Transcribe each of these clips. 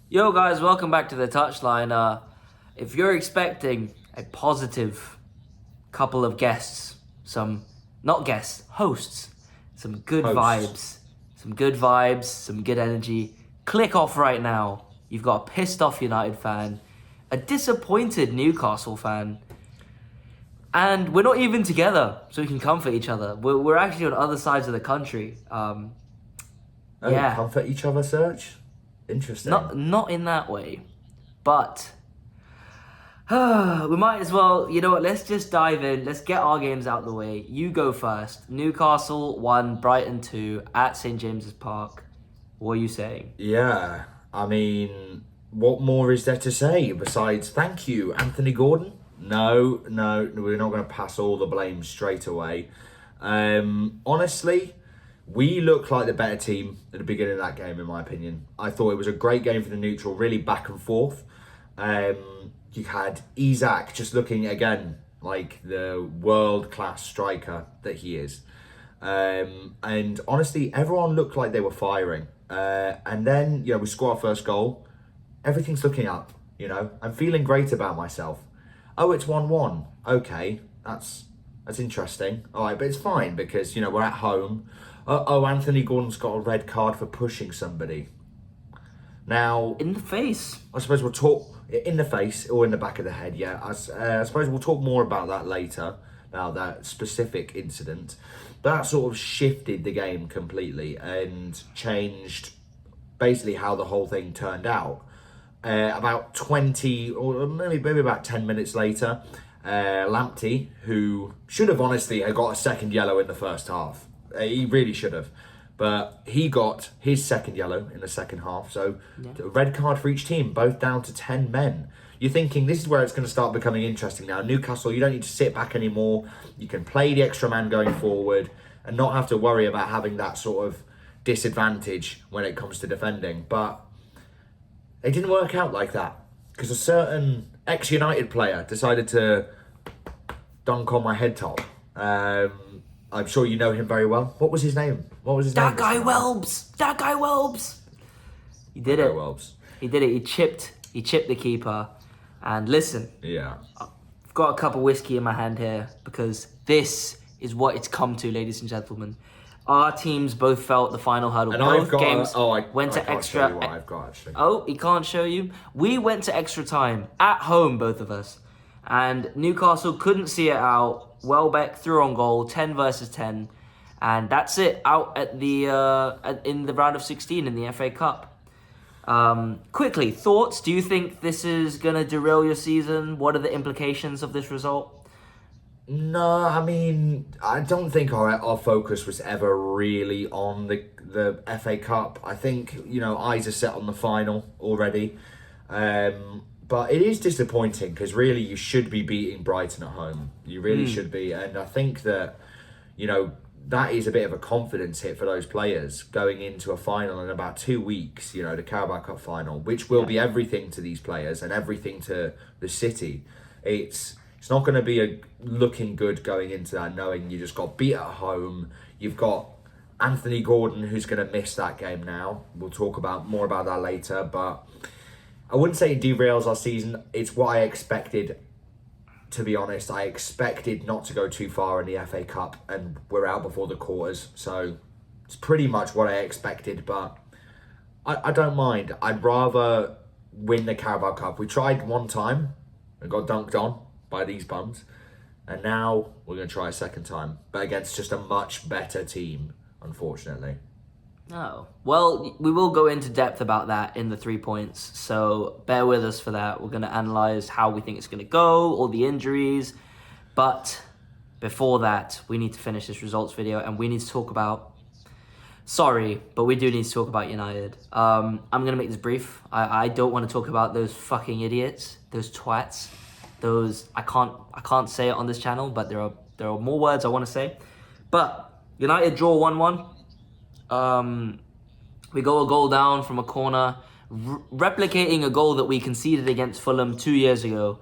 Yo guys, welcome back to the touchline. If you're expecting a positive couple of guests, some not guests, hosts, some good Hosts. vibes, some good energy, click off right now. You've got a pissed off United fan, a disappointed Newcastle fan, and we're not even together, so we can comfort each other. We're actually on other sides of the country. Oh, Yeah, comfort each other search? Interesting. not in that way, but. We might as well, you know what, let's just dive in. Let's get our games out the way. You go first. Newcastle 1, Brighton 2 at St. James's Park. What are you saying? Yeah, I mean, what more is there to say besides thank you, Anthony Gordon? No, we're not going to pass all the blame straight away. Honestly, we look like the better team at the beginning of that game, in my opinion. I thought it was a great game for the neutral, really back and forth. You had Isak just looking again like the world-class striker that he is. And honestly, everyone looked like they were firing. And then, we score our first goal. Everything's looking up, I'm feeling great about myself. Oh, it's 1-1. Okay, that's interesting. All right, but it's fine because, we're at home. Anthony Gordon's got a red card for pushing somebody. Now, In the face. I suppose we'll talk in the face or in the back of the head. Yeah, I suppose we'll talk more about that later, about that specific incident. That sort of shifted the game completely and changed basically how the whole thing turned out. About 20 or maybe about 10 minutes later, Lamptey, who should have honestly got a second yellow in the first half. He really should have. But he got his second yellow in the second half. So a red card for each team, both down to 10 men. You're thinking this is where it's going to start becoming interesting now. Newcastle, you don't need to sit back anymore. You can play the extra man going forward and not have to worry about having that sort of disadvantage when it comes to defending. But it didn't work out like that because a certain ex-United player decided to dunk on my head top. I'm sure you know him very well. What was his name? That guy Welbs. He did it. Welbs. He did it. He chipped the keeper. And listen, Yeah. I've got a cup of whiskey in my hand here because this is what it's come to, ladies and gentlemen. Our teams both felt the final hurdle. And both I've got games went I to can't extra. show you what I've got actually. Oh, he can't show you. We went to extra time at home, both of us, and Newcastle couldn't see it out. Welbeck threw on goal, 10 versus 10, and that's it. Out at the in the round of 16 in the FA Cup. Quickly, thoughts? Do you think this is gonna derail your season? What are the implications of this result? No, I mean, I don't think our focus was ever really on the FA Cup. I think, eyes are set on the final already. But it is disappointing because really you should be beating Brighton at home. You really should be. And I think that, that is a bit of a confidence hit for those players going into a final in about 2 weeks, the Carabao Cup final, which will be everything to these players and everything to the city. It's not going to be looking good going into that, knowing you just got beat at home. You've got Anthony Gordon, who's going to miss that game now. We'll talk more about that later, but I wouldn't say it derails our season. It's what I expected, to be honest. I expected not to go too far in the FA Cup, and we're out before the quarters. So it's pretty much what I expected, but I don't mind. I'd rather win the Carabao Cup. We tried one time and got dunked on by these bums, and now we're going to try a second time, but against just a much better team, unfortunately. Oh, well, we will go into depth about that in the 3 points, so bear with us for that. We're going to analyse how we think it's going to go, all the injuries, but before that, we need to finish this results video, and we need to talk about... Sorry, but we do need to talk about United. I'm going to make this brief. I don't want to talk about those fucking idiots, those twats, those... I can't say it on this channel, but there are more words I want to say. But United draw 1-1. We go a goal down from a corner, replicating a goal that we conceded against Fulham 2 years ago.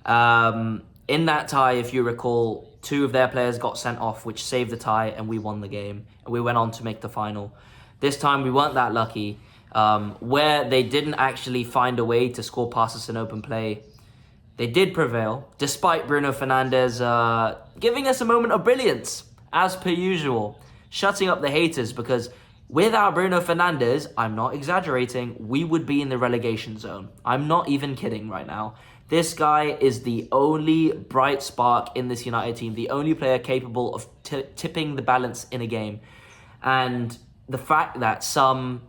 In that tie, if you recall, 2 of their players got sent off, which saved the tie, and we won the game. And we went on to make the final. This time, we weren't that lucky. where they didn't actually find a way to score passes in open play. They did prevail, despite Bruno Fernandes giving us a moment of brilliance, as per usual, shutting up the haters, because without Bruno Fernandes, I'm not exaggerating, we would be in the relegation zone. I'm not even kidding right now. This guy is the only bright spark in this United team, the only player capable of tipping the balance in a game. And the fact that some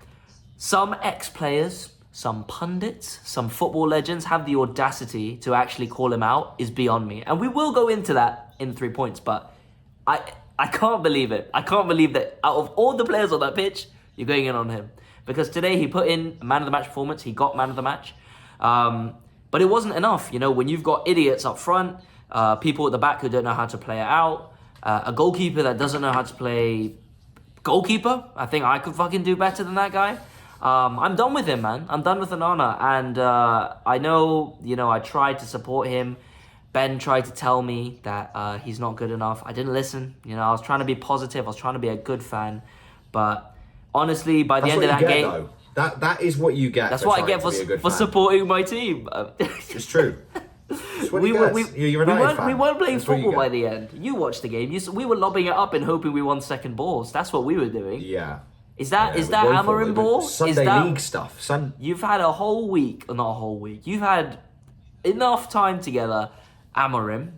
ex-players, some pundits, some football legends have the audacity to actually call him out is beyond me. And we will go into that in 3 points, but I can't believe it. I can't believe that out of all the players on that pitch, you're going in on him. Because today he put in a man of the match performance, he got man of the match. But it wasn't enough, you know, when you've got idiots up front, people at the back who don't know how to play it out, a goalkeeper that doesn't know how to play goalkeeper. I think I could fucking do better than that guy. I'm done with him, man. I'm done with Onana. And I know, you know, I tried to support him. Ben tried to tell me that he's not good enough. I didn't listen. You know, I was trying to be positive. I was trying to be a good fan. But honestly, by the end of that game... Though. That is what you get. That's what I get for supporting my team. It's true. It's what you're a United fan. We weren't playing football by the end. You watched the game. We were lobbing it up and hoping we won second balls. That's what we were doing. Yeah. Is that Amorim ball? Sunday league stuff. You've had a whole week, or not a whole week. You've had enough time together, Amorim,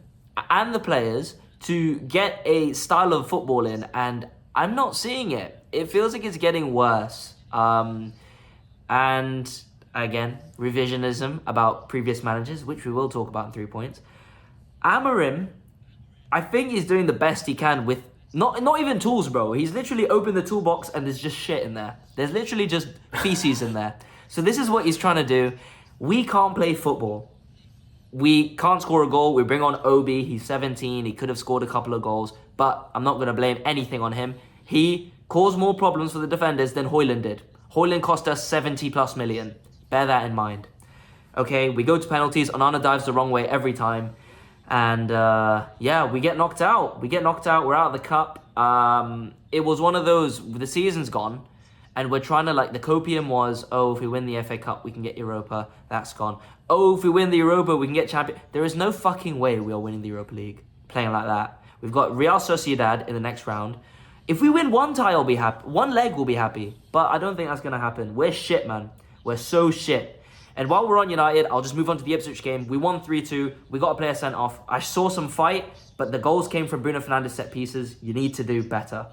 and the players to get a style of football in, and I'm not seeing it. It feels like it's getting worse. And again, revisionism about previous managers, which we will talk about in 3 points. Amorim, I think he's doing the best he can with not even tools, bro. He's literally opened the toolbox and there's just shit in there. There's literally just feces in there. So this is what he's trying to do. We can't play football. We can't score a goal. We bring on Obi. He's 17. He could have scored a couple of goals, but I'm not going to blame anything on him. He caused more problems for the defenders than Højlund did. Højlund cost us 70 plus million. Bear that in mind. Okay, we go to penalties. Onana dives the wrong way every time. And yeah, we get knocked out. We're out of the cup. It was one of those, the season's gone. And we're trying to, like, the copium was, oh, if we win the FA Cup, we can get Europa. That's gone. Oh, if we win the Europa, we can get champion. There is no fucking way we are winning the Europa League playing like that. We've got Real Sociedad in the next round. If we win one tie, I'll be happy. One leg will be happy. But I don't think that's going to happen. We're shit, man. We're so shit. And while we're on United, I'll just move on to the Ipswich game. We won 3-2. We got a player sent off. I saw some fight, but the goals came from Bruno Fernandes set pieces. You need to do better.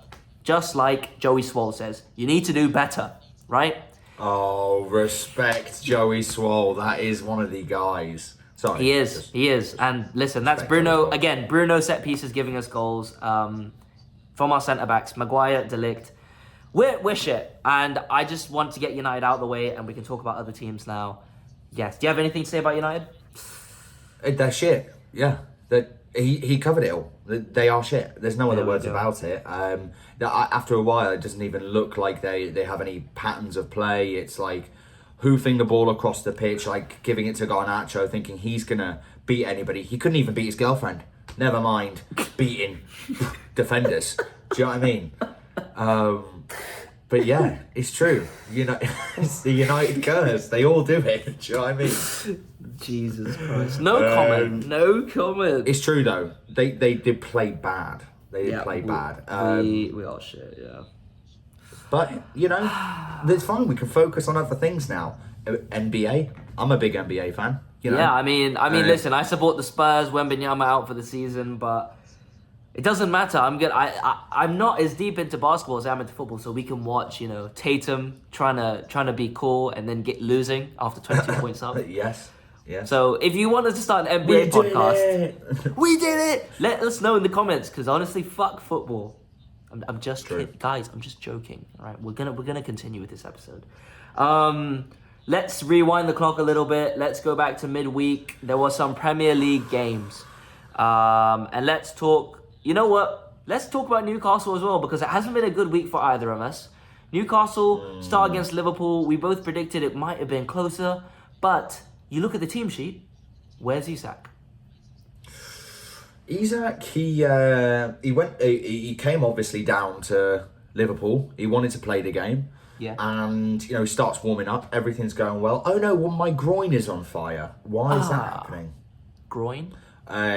Just like Joey Swoll says, you need to do better, right? Oh, respect Joey Swoll. That is one of the guys. Sorry. He is. And listen, that's Bruno. Again, Bruno set pieces giving us goals from our centre-backs. Maguire, De Ligt. We're shit. And I just want to get United out of the way and we can talk about other teams now. Yes. Do you have anything to say about United? They're shit. Yeah. He covered it all. They are shit. There's no other words about it. After a while, it doesn't even look like they have any patterns of play. It's like hoofing the ball across the pitch, like giving it to Garnacho, thinking he's going to beat anybody. He couldn't even beat his girlfriend. Never mind beating defenders. Do you know what I mean? But yeah, it's true. You know, it's the United curse. They all do it. Do you know what I mean? Jesus Christ. No comment. It's true though. They did play bad. They did play bad. We are shit, yeah. But, you know, it's fine. We can focus on other things now. NBA. I'm a big NBA fan. You know? Yeah, I mean, listen, I support the Spurs. Wembanyama out for the season, but it doesn't matter. I'm good. I'm not as deep into basketball as I am into football, so we can watch, you know, Tatum trying to be cool and then losing after 22 points up. Yes. So if you want us to start an NBA podcast, we did it. Let us know in the comments, because honestly, fuck football. I'm just kidding. Guys, I'm just joking. All right, we're gonna continue with this episode. Let's rewind the clock a little bit. Let's go back to midweek. There were some Premier League games, and let's talk. You know what? Let's talk about Newcastle as well, because it hasn't been a good week for either of us. Newcastle start against Liverpool. We both predicted it might have been closer, but you look at the team sheet. Where's Isak? Isak, he came obviously down to Liverpool. He wanted to play the game. Yeah. And, he starts warming up. Everything's going well. Oh, no, well, my groin is on fire. Why is that happening? Groin?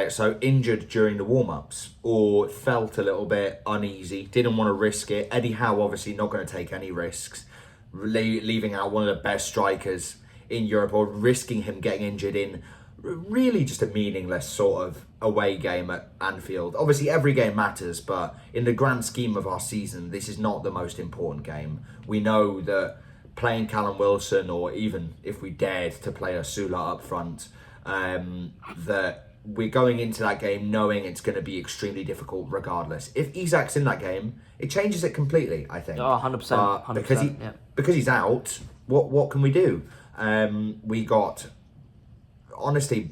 So injured during the warm-ups or felt a little bit uneasy, didn't want to risk it. Eddie Howe obviously not going to take any risks, leaving out one of the best strikers in Europe or risking him getting injured in really just a meaningless sort of away game at Anfield. Obviously every game matters, but in the grand scheme of our season, this is not the most important game. We know that playing Callum Wilson, or even if we dared to play Asula up front, that we're going into that game knowing it's going to be extremely difficult regardless. If Isak's in that game, it changes it completely, I think. Oh, 100%. 100%, because he's out, what can we do? We got... Honestly,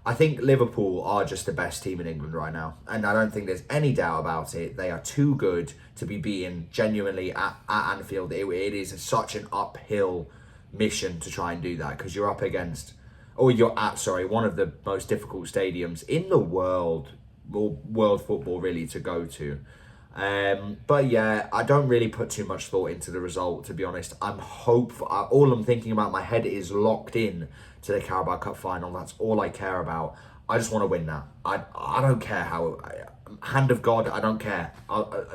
I think Liverpool are just the best team in England right now. And I don't think there's any doubt about it. They are too good to be beaten genuinely at Anfield. It is such an uphill mission to try and do that because you're up against... Or you're at, one of the most difficult stadiums in the world football really to go to. But yeah, I don't really put too much thought into the result, to be honest. I'm hopeful. All I'm thinking about, my head is locked in to the Carabao Cup final. That's all I care about. I just want to win that. I don't care how... Hand of God, I don't care.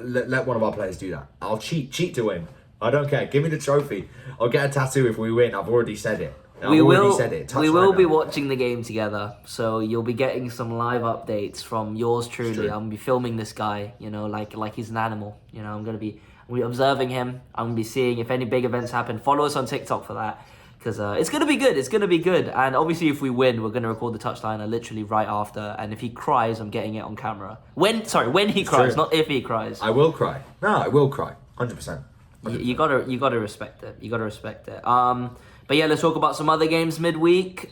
Let one of our players do that. I'll cheat to win. I don't care. Give me the trophy. I'll get a tattoo if we win. I've already said it. We will be watching the game together, so you'll be getting some live updates from yours truly. I'm gonna be filming this guy, like he's an animal. I'm gonna be observing him. I'm gonna be seeing if any big events happen. Follow us on TikTok for that, because it's gonna be good. It's gonna be good, and obviously if we win, we're gonna record the touchliner literally right after. And if he cries, I'm getting it on camera. When he cries, not if he cries. I will cry. No, I will cry. 100%. You gotta respect it. You gotta respect it. But yeah, let's talk about some other games midweek.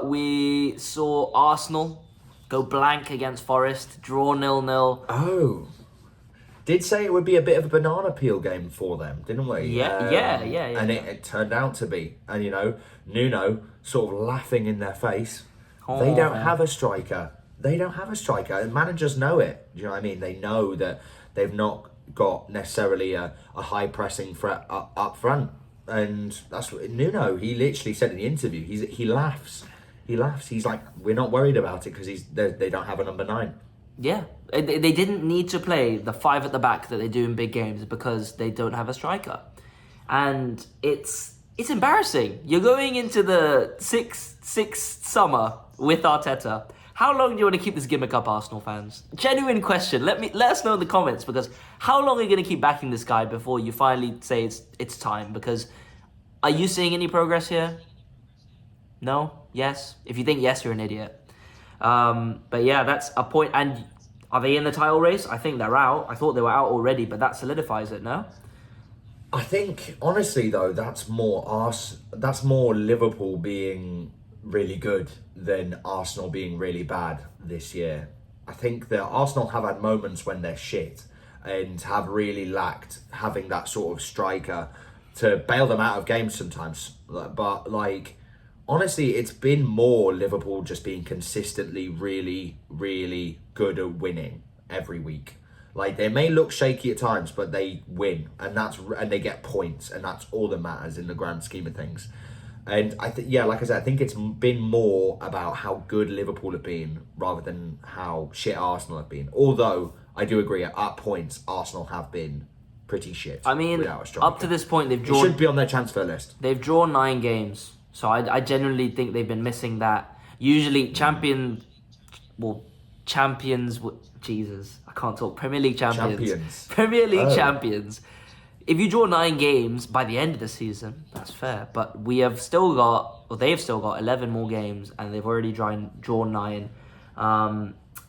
We saw Arsenal go blank against Forest, draw 0-0. Oh. Did say it would be a bit of a banana peel game for them, didn't we? Yeah. And it turned out to be. And, Nuno sort of laughing in their face. They don't have a striker. And managers know it. Do you know what I mean? They know that they've not got necessarily a high pressing threat up front. And that's what Nuno, he literally said in the interview, he laughs. He's like, we're not worried about it because they don't have a number 9. Yeah, they didn't need to play the 5 at the back that they do in big games because they don't have a striker. And it's embarrassing. You're going into the sixth summer with Arteta. How long do you want to keep this gimmick up, Arsenal fans? Genuine question. Let us know in the comments, because how long are you going to keep backing this guy before you finally say it's time? Because are you seeing any progress here? No? Yes? If you think yes, you're an idiot. But yeah, that's a point. And are they in the title race? I think they're out. I thought they were out already, but that solidifies it, no? I think, honestly, though, that's more Liverpool being really good than Arsenal being really bad this year. I think that Arsenal have had moments when they're shit and have really lacked having that sort of striker to bail them out of games sometimes. But, honestly, it's been more Liverpool just being consistently really, really good at winning every week. They may look shaky at times, but they win, and they get points, and that's all that matters in the grand scheme of things. And I think, like I said, I think it's been more about how good Liverpool have been rather than how shit Arsenal have been. Although I do agree, at points Arsenal have been pretty shit. I mean, up to this point, It should be on their transfer list. They've drawn 9 games, so I genuinely think they've been missing that. Usually, champions. Jesus, I can't talk. Premier League champions. Premier League champions. If you draw 9 games by the end of the season, that's fair. But they've still got 11 more games, and they've already drawn 9.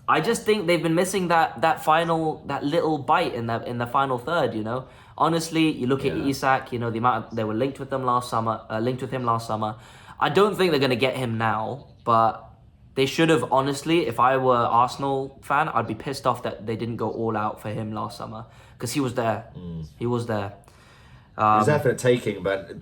I just think they've been missing that little bite in the final third. Honestly, you look at Isak. The amount they were linked with him last summer. I don't think they're going to get him now, but they should have. Honestly, if I were Arsenal fan, I'd be pissed off that they didn't go all out for him last summer. Because he was there. He was there. He was there for the taking, but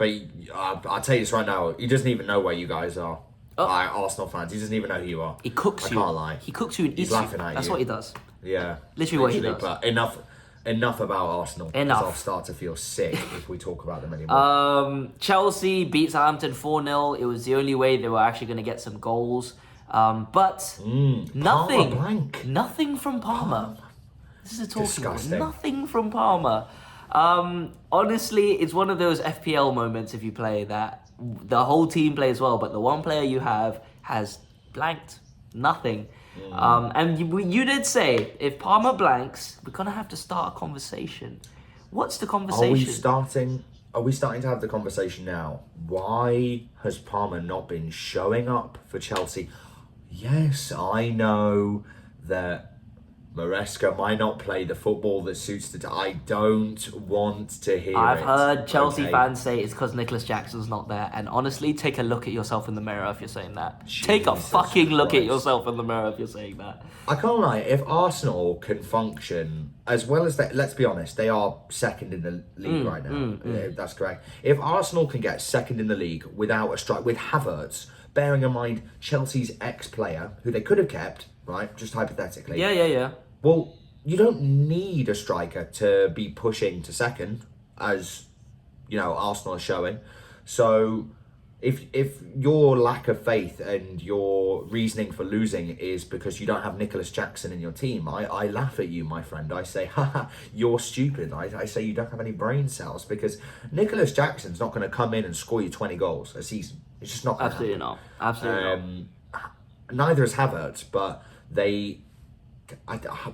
I'll tell you this right now. He doesn't even know where you guys are. Arsenal fans. He doesn't even know who you are. He cooks you. I can't lie. He cooks you and eats you. That's what he does. Yeah. Literally what he does. But enough Enough about Arsenal. Enough. 'Cause I'll start to feel sick if we talk about them anymore. Chelsea beat Southampton 4-0. It was the only way they were actually going to get some goals. But nothing. Palmer blank. Nothing from Palmer. This is a talking point. Disgusting. Nothing from Palmer. Honestly, it's one of those FPL moments if you play that the whole team plays well, but the one player you have has blanked. Nothing. And you did say, if Palmer blanks, we're going to have to start a conversation. What's the conversation? Are we starting to have the conversation now? Why has Palmer not been showing up for Chelsea? Yes, I know that Maresca might not play the football that suits the... I don't want to hear I've it. heard Chelsea okay? fans say it's because Nicholas Jackson's not there. And honestly, take a look at yourself in the mirror if you're saying that. Take a fucking look at yourself in the mirror if you're saying that. I can't lie. If Arsenal can function as well as that, let's be honest, they are second in the league right now. Yeah, that's correct. If Arsenal can get second in the league without a strike, with Havertz, bearing in mind Chelsea's ex-player, who they could have kept, right, just hypothetically. Yeah. Well, you don't need a striker to be pushing to second, as, you know, Arsenal are showing. So if your lack of faith and your reasoning for losing is because you don't have Nicholas Jackson in your team, I laugh at you, my friend. I say, haha, you're stupid. I say you don't have any brain cells, because Nicholas Jackson's not going to come in and score you 20 goals a season. It's just not going to happen. Absolutely not. Neither is Havertz, but they...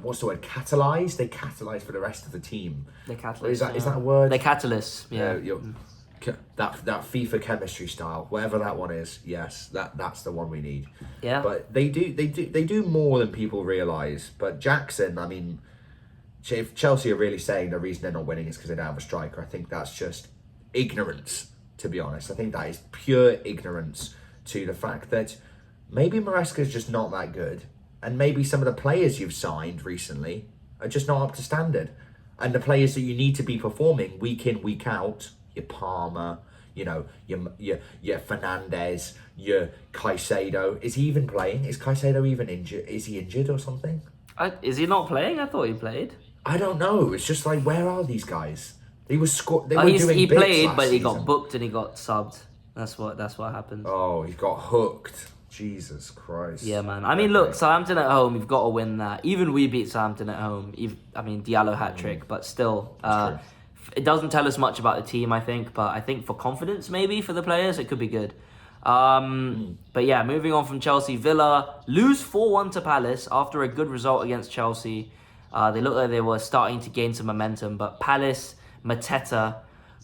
what's the word? Catalyze? They catalyze for the rest of the team. They catalyze. Is that a word? They catalyst. Yeah. That FIFA chemistry style, whatever that one is. Yes, that's the one we need. Yeah. But they do more than people realize. But Jackson, I mean, if Chelsea are really saying the reason they're not winning is because they don't have a striker, I think that's just ignorance. To be honest, I think that is pure ignorance to the fact that maybe Maresca is just not that good. And maybe some of the players you've signed recently are just not up to standard. And the players that you need to be performing week in, week out, your Palmer, you know, your Fernandez, your Caicedo. Is he even playing? Is Caicedo even injured? Is he injured or something? Is he not playing? I thought he played. I don't know. It's just like, where are these guys? He played, but he got booked and he got subbed. That's what happened. Oh, he got hooked. Jesus Christ. Yeah, man. I mean, look, Southampton at home, you've got to win that. Even we beat Southampton at home. Diallo hat-trick, but still. It doesn't tell us much about the team, I think. But I think for confidence, maybe, for the players, it could be good. But yeah, moving on from Chelsea. Villa lose 4-1 to Palace after a good result against Chelsea. They looked like they were starting to gain some momentum. But Palace, Mateta...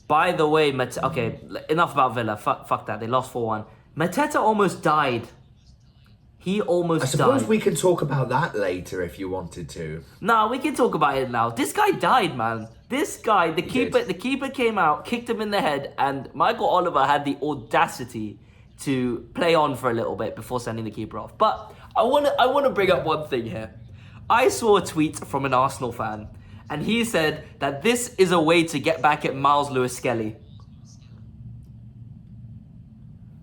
By the way, okay, enough about Villa. Fuck that. They lost 4-1. Mateta almost died. He almost died. I suppose we can talk about that later if you wanted to. Nah, we can talk about it now. This guy died, man. This guy, the keeper came out, kicked him in the head, and Michael Oliver had the audacity to play on for a little bit before sending the keeper off. But I wanna bring up one thing here. I saw a tweet from an Arsenal fan, and he said that this is a way to get back at Miles Lewis-Skelly.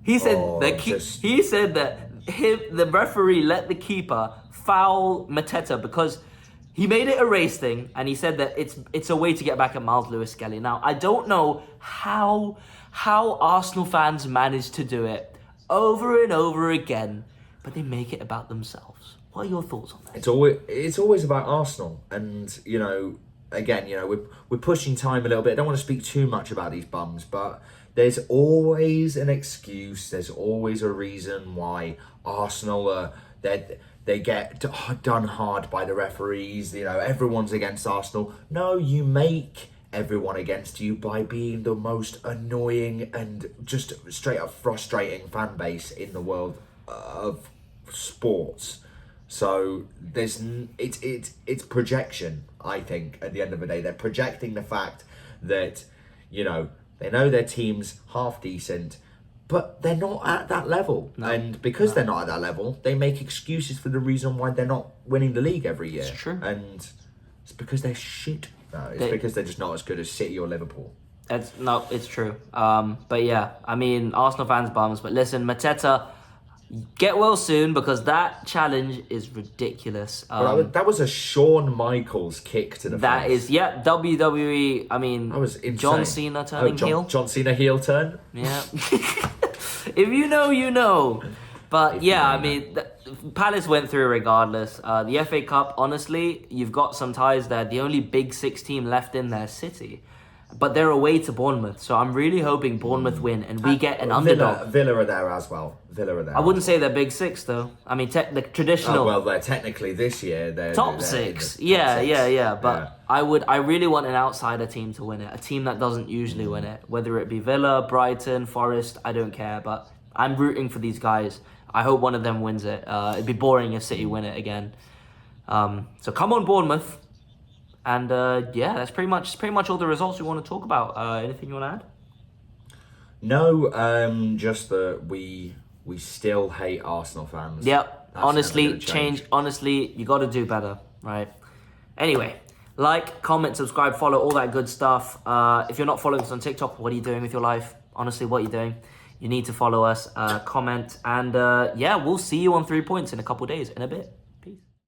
He said the referee let the keeper foul Mateta because he made it a race thing, and he said that it's a way to get back at Miles Lewis-Skelly. Now, I don't know how Arsenal fans manage to do it over and over again, but they make it about themselves. What are your thoughts on that? It's always about Arsenal, and you know, again, you know, we're pushing time a little bit. I don't want to speak too much about these bums, but there's always an excuse. There's always a reason why Arsenal they get done hard by the referees. You know, everyone's against Arsenal. No, you make everyone against you by being the most annoying and just straight up frustrating fan base in the world of sports. So it's projection, I think, at the end of the day. They're projecting the fact that, you know, they know their team's half decent, but they're not at that level. No, and because they're not at that level, they make excuses for the reason why they're not winning the league every year. It's true. And it's because they're shit. No, it's because they're just not as good as City or Liverpool. It's true. But yeah, I mean, Arsenal fans bums. But listen, Mateta, Get well soon, because that challenge is ridiculous. That was a Shawn Michaels kick to the That face. is, yeah, WWE. I mean, That was insane. John Cena turning heel. John Cena heel turn. Yeah. If you know, you know. But yeah, I mean, Palace went through regardless. The FA Cup, honestly, you've got some ties there. The only Big Six team left in there, City. But they're away to Bournemouth, so I'm really hoping Bournemouth win and we get an underdog. Villa are there as well. Villa are there. I wouldn't say they're Big Six, though. I mean, the traditional... Oh, well, they're technically this year. Top six. Yeah. But I really want an outsider team to win it. A team that doesn't usually win it. Whether it be Villa, Brighton, Forest, I don't care. But I'm rooting for these guys. I hope one of them wins it. It'd be boring if City win it again. So come on, Bournemouth. And yeah, that's pretty much all the results we want to talk about. Anything you want to add? No, just that we still hate Arsenal fans. Yep. That's Honestly, never gonna change. Honestly, you got to do better, right? Anyway, like, comment, subscribe, follow, all that good stuff. If you're not following us on TikTok, what are you doing with your life? Honestly, what are you doing? You need to follow us, comment, and yeah, we'll see you on 3 Points in a couple days, in a bit.